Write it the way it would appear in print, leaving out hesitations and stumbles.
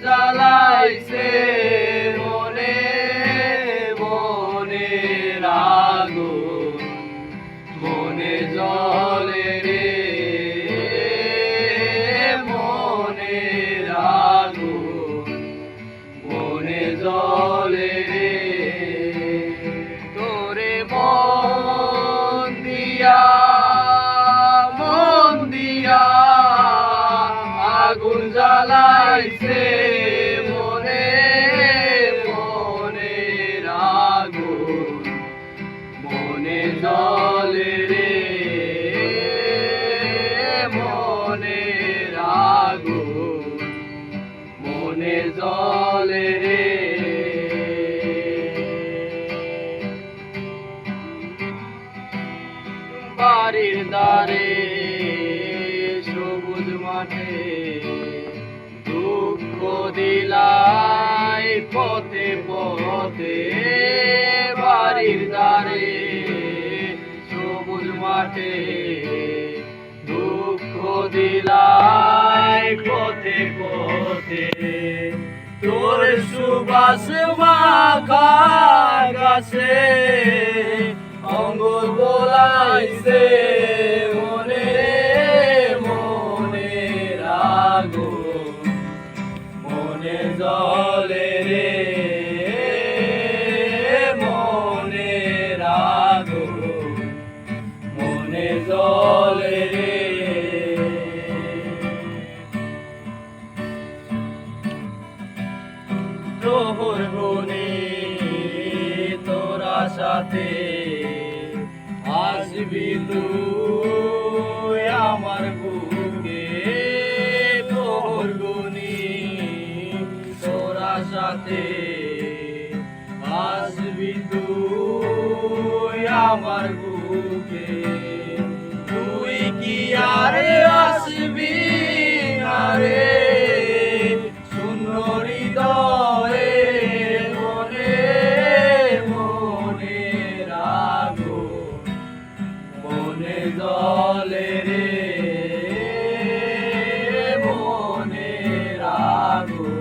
জ্বালাইছে মনে মনের আগুন মনে জ্বলে রে মনের আগুন মনে জ্বলে রে তোরে মন দিয়া আগুন জ্বালাইছে মনে মনের আগুন মনে জ্বলে রে মনের আগুন মনে জ্বলে রে বাড়ির দ্বারে সবুজ মাঠে দুঃখ দিলাই পথে পথে বাড়ির দ্বারে সবুজ মাঠে দুঃখ দিলাই পথে পথে তোর সুবাস মাখা গাছে অঙ্গুর বোলাইছে মনে মনের আগুন মনে জ্বলে রে মনের আগুন মনে জ্বলে রে তোর গুণে তোরা সাথে আসবি তুই আমার বুকে তোর গুণী তোরা সাথে আসবি তুই আমার বুকে তুই কি আরে আসবি আরে শূন্য হৃদয়ে মনে মনের আগুন মনে জ্বলে রে মনের আগুন